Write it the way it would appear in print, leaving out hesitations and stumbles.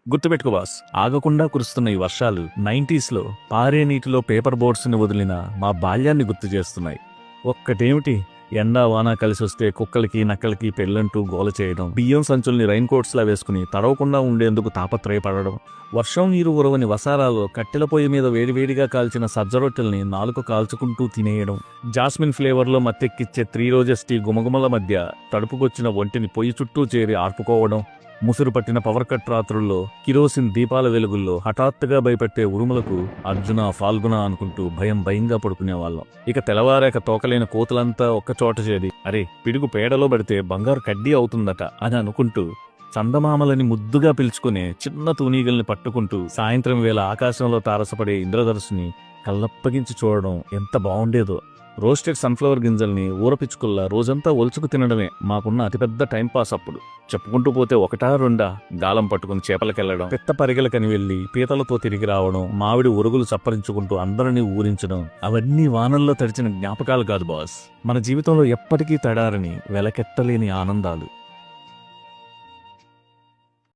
గుర్తుపెట్టుకో బాస్, ఆగకుండా కురుస్తున్న ఈ వర్షాలు 90s లో పారే నీటిలో పేపర్ బోట్స్ని వదిలిన మా బాల్యాన్ని గుర్తు చేస్తున్నాయి. ఒక్కటేమిటి, ఎండా వాన కలిసొస్తే కుక్కలకి నక్కలకి పెళ్ళంటూ గోల చేయడం, బియ్యం సంచుల్ని రైన్ కోట్స్లా వేసుకుని తడవకుండా ఉండేందుకు తాపత్రయపడడం, వర్షం నీరు ఉరవని వసారాల్లో కట్టెల పొయ్యి మీద వేడివేడిగా కాల్చిన సజ్జరొట్టెల్ని నాలుక కాల్చుకుంటూ తినేయడం, జాస్మిన్ ఫ్లేవర్లో మత్తెక్కిచ్చే 3 రోజెస్ టీ గుమగుమల మధ్య తడుపుకొచ్చిన ఒంటిని పొయ్యి చుట్టూ చేరి ఆర్పుకోవడం, ముసురు పట్టిన పవర్ కట్ రాత్రుల్లో కిరోసిన్ దీపాల వెలుగుల్లో హఠాత్తుగా భయపెట్టే ఉరుములకు అర్జున ఫాల్గుణ అనుకుంటూ భయంగా పడుకునేవాళ్ళం. ఇక తెల్లవారాక తోకలేని కోతులంతా ఒక్కచోట చేరి అరే పిడుగు పేడలో పడితే బంగారు కడ్డీ అవుతుందట అని అనుకుంటూ చందమామలని ముద్దుగా పిలుచుకునే చిన్న తూనీగల్ని పట్టుకుంటూ సాయంత్రం వేళ ఆకాశంలో తారసపడే ఇంద్రధనుస్సుని కళ్ళప్పగించి చూడడం ఎంత బాగుండేదో. రోస్టెడ్ సన్ఫ్లవర్ గింజల్ని ఊరపిచ్చుకుల్లా రోజంతా ఒలుచుకు తినడమే మాకున్న అతిపెద్ద టైంపాస్. అప్పుడు చెప్పుకుంటూ పోతే ఒకటా రెండా గాలం పట్టుకుని చేపలకెళ్లడం, పెద్ద పరిగెలకని వెళ్లి పీతలతో తిరిగి రావడం, మామిడి ఉరుగులు చప్పరించుకుంటూ అందరినీ ఊరించడం, అవన్నీ వానల్లో తడిచిన జ్ఞాపకాలు కాదు బాస్, మన జీవితంలో ఎప్పటికీ తడారని వెలకెట్టలేని ఆనందాలు.